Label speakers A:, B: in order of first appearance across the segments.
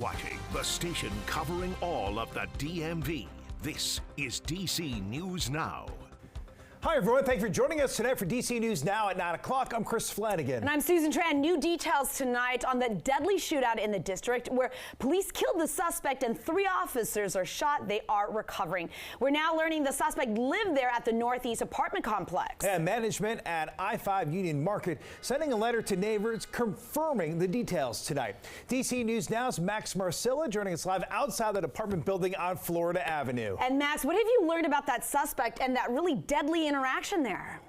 A: Watching the station covering all of the DMV. This is DC News Now.
B: Hi, everyone. Thank you for joining us tonight for DC News Now at 9 o'clock. I'm Chris Flanagan.
C: And I'm Susan Tran. New details tonight on the deadly shootout in the district where police killed the suspect and 3 officers are shot. They are recovering. We're now learning the suspect lived there at the Northeast apartment complex.
B: And management at I-5 Union Market sending a letter to neighbors confirming the details tonight. DC News Now's Max Marcilla joining us live outside that apartment building on Florida Avenue.
C: And Max, what have you learned about that suspect and that really deadly interaction there?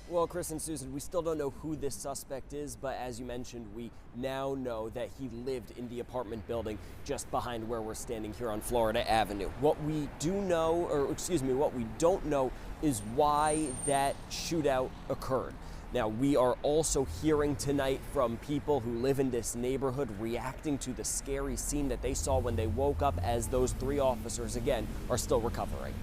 D: Well, Chris and Susan, we still don't know who this suspect is, but as you mentioned, we now know that he lived in the apartment building just behind where we're standing here on Florida Avenue. What we do know, or excuse me, what we don't know is why that shootout occurred. Now, we are also hearing tonight from people who live in this neighborhood reacting to the scary scene that they saw when they woke up as those 3 officers, again, are still recovering.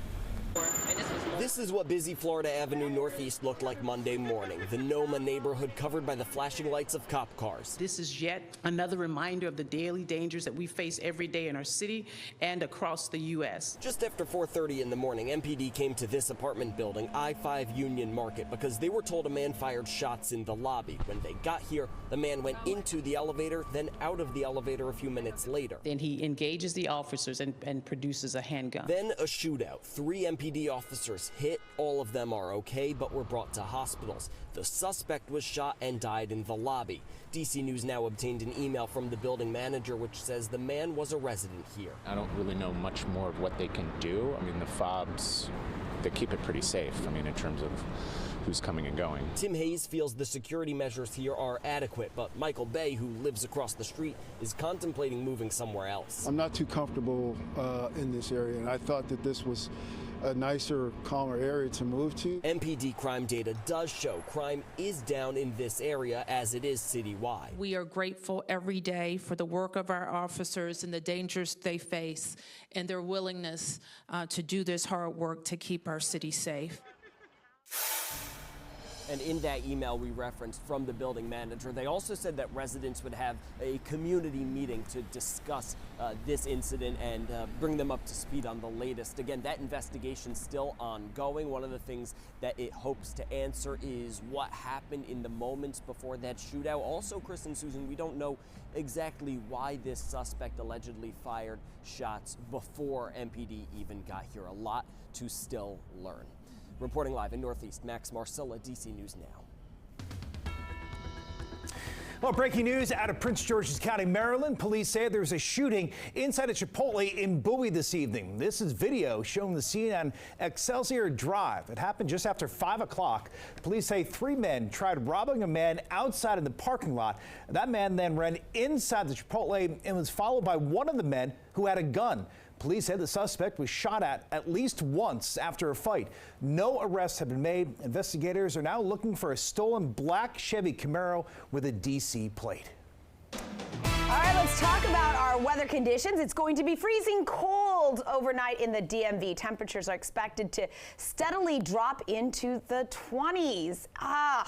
D: This is what busy Florida Avenue Northeast looked like Monday morning. The Noma neighborhood covered by the flashing lights of cop cars.
E: This is yet another reminder of the daily dangers that we face every day in our city and across the U.S.
D: Just after 4:30 in the morning, MPD came to this apartment building, I-5 Union Market, because they were told a man fired shots in the lobby. When they got here, the man went into the elevator, then out of the elevator a few minutes later.
E: Then he engages the officers and produces a handgun.
D: Then a shootout. 3 MPD officers hit. All of them are okay, but were brought to hospitals. The suspect was shot and died in the lobby. DC News Now obtained an email from the building manager which says the man was a resident here.
F: I don't really know much more of what they can do. I mean, the fobs, they keep it pretty safe, I mean, in terms of who's coming and going.
D: Tim Hayes feels the security measures here are adequate, but Michael Bay, who lives across the street, is contemplating moving somewhere else.
G: I'm not too comfortable in this area, and I thought that this was a nicer, calmer area to move to.
D: MPD crime data does show crime is down in this area as it is citywide.
H: We are grateful every day for the work of our officers and the dangers they face and their willingness to do this hard work to keep our city safe.
D: And in that email we referenced from the building manager, they also said that residents would have a community meeting to discuss this incident and bring them up to speed on the latest. Again, that investigation's still ongoing. One of the things that it hopes to answer is what happened in the moments before that shootout. Also, Chris and Susan, we don't know exactly why this suspect allegedly fired shots before MPD even got here. A lot to still learn. Reporting live in Northeast, Max Marcilla, DC News Now.
B: Well, breaking news out of Prince George's County, Maryland. Police say there was a shooting inside a Chipotle in Bowie this evening. This is video showing the scene on Excelsior Drive. It happened just after 5 o'clock. Police say 3 men tried robbing a man outside in the parking lot. That man then ran inside the Chipotle and was followed by one of the men who had a gun. Police said the suspect was shot at least once after a fight. No arrests have been made. Investigators are now looking for a stolen black Chevy Camaro with a DC plate.
C: All right, let's talk about our weather conditions. It's going to be freezing cold overnight in the DMV. Temperatures are expected to steadily drop into the 20s. I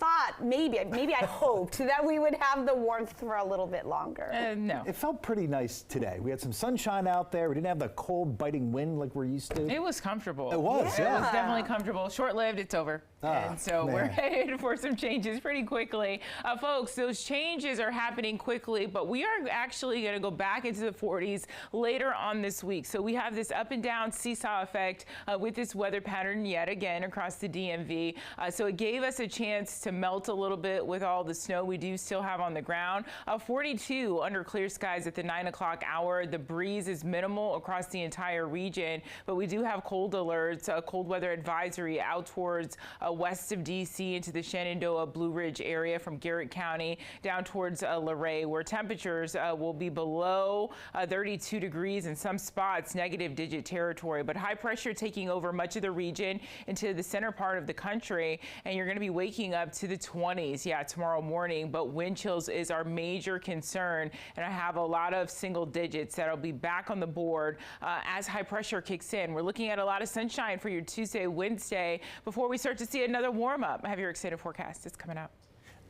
C: thought maybe I hoped that we would have the warmth for a little bit longer.
H: No.
B: It felt pretty nice today. We had some sunshine out there. We didn't have the cold biting wind like we're used to.
I: It was comfortable.
B: It was, yeah.
I: It was definitely comfortable. Short-lived, it's over. And so we're headed for some changes pretty quickly. Folks, those changes are happening quickly, but we are actually going to go back into the 40s later on this week. So we have this up and down seesaw effect with this weather pattern yet again across the DMV. So it gave us a chance to melt a little bit with all the snow we do still have on the ground. 42 under clear skies at the 9 o'clock hour. The breeze is minimal across the entire region, but we do have cold alerts, cold weather advisory out towards west of DC into the Shenandoah Blue Ridge area from Garrett County down towards Luray, where temperatures will be below 32 degrees in some spots, negative digit territory, but high pressure taking over much of the region into the center part of the country, and you're going to be waking up to the 20s, tomorrow morning, but wind chills is our major concern, and I have a lot of single digits that'll be back on the board as high pressure kicks in. We're looking at a lot of sunshine for your Tuesday, Wednesday, before we start to see another warm up. I have your extended forecast. It's coming up.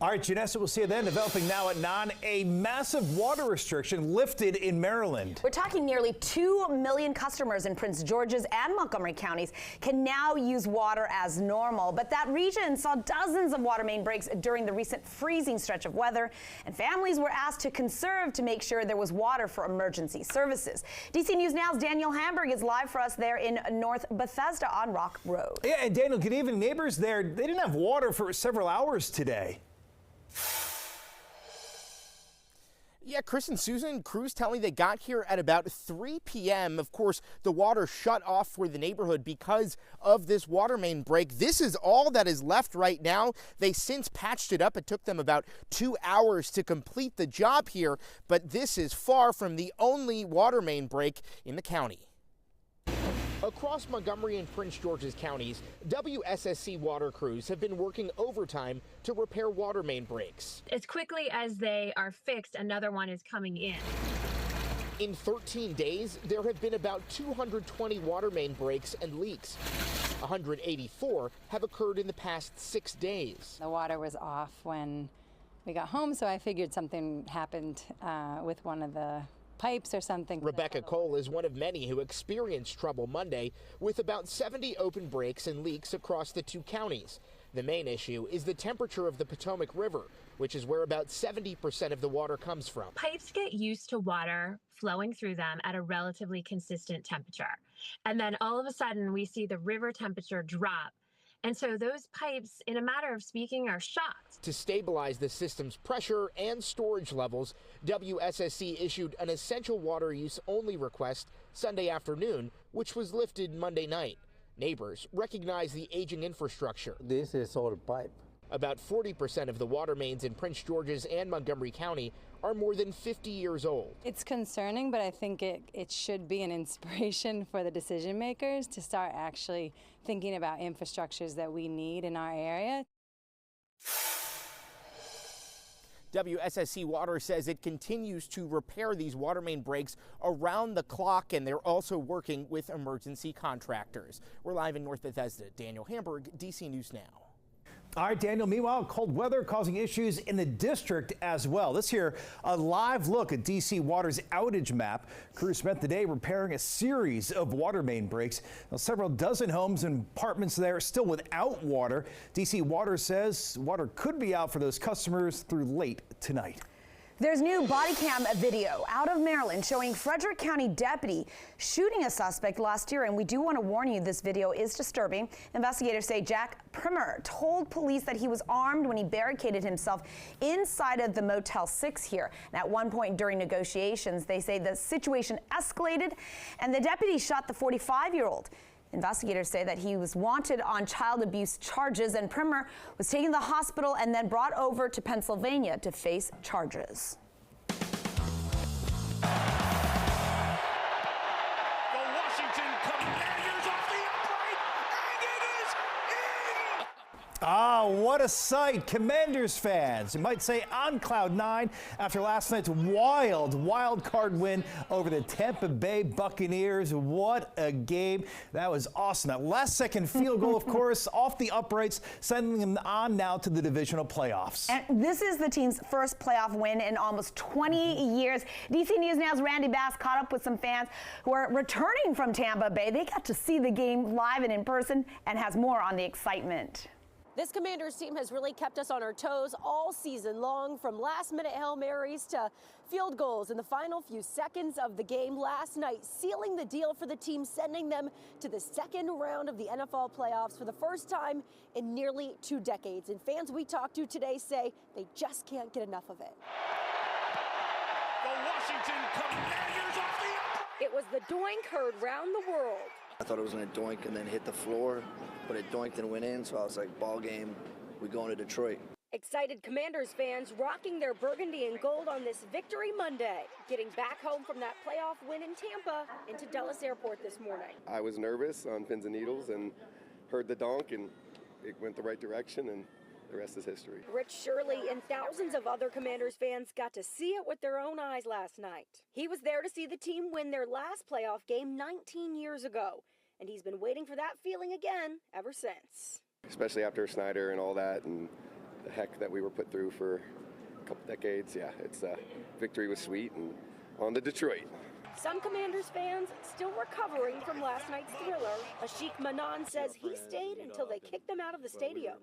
B: All right, Janessa, we'll see you then. Developing now at 9, a massive water restriction lifted in Maryland.
C: We're talking nearly 2 million customers in Prince George's and Montgomery counties can now use water as normal. But that region saw dozens of water main breaks during the recent freezing stretch of weather, and families were asked to conserve to make sure there was water for emergency services. DC News Now's Daniel Hamburg is live for us there in North Bethesda on Rock Road.
B: Yeah, and Daniel, good evening. Neighbors there, they didn't have water for several hours today.
J: Yeah, Chris and Susan, crews tell me they got here at about 3 p.m. Of course, the water shut off for the neighborhood because of this water main break. This is all that is left right now. They since patched it up. It took them about 2 hours to complete the job here, but this is far from the only water main break in the county. Across Montgomery and Prince George's counties, WSSC water crews have been working overtime to repair water main breaks.
K: As quickly as they are fixed, another one is coming in.
J: In 13 days, there have been about 220 water main breaks and leaks. 184 have occurred in the past 6 days.
L: The water was off when we got home, so I figured something happened with one of the pipes or something.
J: Rebecca Cole is one of many who experienced trouble Monday with about 70 open breaks and leaks across the 2 counties. The main issue is the temperature of the Potomac River, which is where about 70% of the water comes from.
K: Pipes get used to water flowing through them at a relatively consistent temperature. And then all of a sudden we see the river temperature drop. And so those pipes, in a matter of speaking, are shocked.
J: To stabilize the system's pressure and storage levels, WSSC issued an essential water use only request Sunday afternoon, which was lifted Monday night. Neighbors recognize the aging infrastructure.
M: This is old pipe.
J: About 40% of the water mains in Prince George's and Montgomery County are more than 50 years old.
L: It's concerning, but I think it should be an inspiration for the decision makers to start actually thinking about infrastructures that we need in our area.
J: WSSC Water says it continues to repair these water main breaks around the clock, and they're also working with emergency contractors. We're live in North Bethesda. Daniel Hamburg, DC News Now.
B: All right, Daniel, meanwhile, cold weather causing issues in the district as well. This here, a live look at DC Water's outage map. Crews spent the day repairing a series of water main breaks. Now, several dozen homes and apartments there still without water. DC Water says water could be out for those customers through late tonight.
C: There's new body cam video out of Maryland showing Frederick County deputy shooting a suspect last year. And we do want to warn you, this video is disturbing. Investigators say Jack Primer told police that he was armed when he barricaded himself inside of the Motel 6 here. And at one point during negotiations, they say the situation escalated and the deputy shot the 45-year-old. Investigators say that he was wanted on child abuse charges, and Primer was taken to the hospital and then brought over to Pennsylvania to face charges.
A: The Washington Commanders off the upright, and it is in!
B: Ah, what a sight. Commanders fans, you might say on cloud 9 after last night's wild card win over the Tampa Bay Buccaneers. What a game. That was awesome. That last second field goal, of course, off the uprights, sending them on now to the divisional playoffs.
C: And this is the team's first playoff win in almost 20 years. DC News Now's Randy Bass caught up with some fans who are returning from Tampa Bay. They got to see the game live and in person and has more on the excitement.
N: This Commanders team has really kept us on our toes all season long, from last-minute Hail Marys to field goals in the final few seconds of the game last night, sealing the deal for the team, sending them to the second round of the NFL playoffs for the first time in nearly 2 decades. And fans we talked to today say they just can't get enough of it.
A: The Washington Commanders off the upright.
N: It was the doink heard round the world.
O: I thought it was going to doink and then hit the floor, but it doinked and went in, so I was like, ball game, we going to Detroit.
N: Excited Commanders fans rocking their burgundy and gold on this Victory Monday, getting back home from that playoff win in Tampa into Dulles Airport this morning.
P: I was nervous on pins and needles and heard the donk, and it went the right direction, and the rest is history.
N: Rich Shirley and thousands of other Commanders fans got to see it with their own eyes last night. He was there to see the team win their last playoff game 19 years ago, and he's been waiting for that feeling again ever since.
P: Especially after Snyder and all that, and the heck that we were put through for a couple decades. Yeah, it's victory was sweet, and on to Detroit.
N: Some Commanders fans still recovering from last night's thriller. Ashik Manan says he stayed until they kicked him out of the stadium.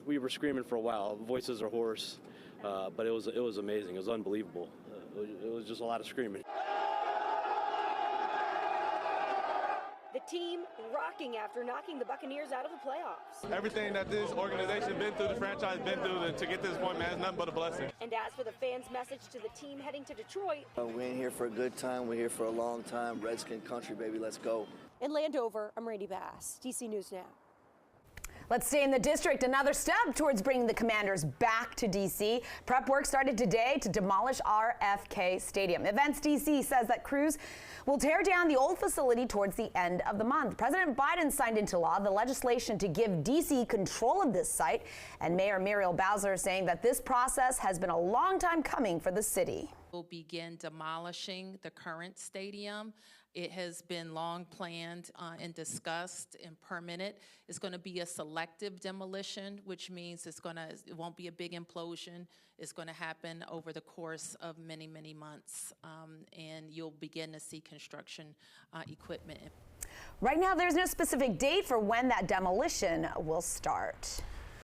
M: We were screaming for a while. Voices are hoarse, but it was amazing. It was unbelievable. It was just a lot of screaming.
N: The team rocking after knocking the Buccaneers out of the playoffs.
Q: Everything that this organization been through, the franchise been through, to get to this point, man, it's nothing but a blessing.
N: And as for the fans' message to the team heading to Detroit,
O: We ain't here for a good time. We're here for a long time. Redskin country, baby. Let's go.
N: in Landover, I'm Randy Bass, DC News Now.
C: Let's stay in the district. Another step towards bringing the Commanders back to D.C. Prep work started today to demolish RFK Stadium. Events D.C. says that crews will tear down the old facility towards the end of the month. President Biden signed into law the legislation to give D.C. control of this site, and Mayor Muriel Bowser is saying that this process has been a long time coming for the city.
H: We'll begin demolishing the current stadium. It has been long planned and discussed and permitted. It's going to be a selective demolition, which means it won't be a big implosion. It's going to happen over the course of many, many months, and you'll begin to see construction equipment.
C: Right now, there's no specific date for when that demolition will start.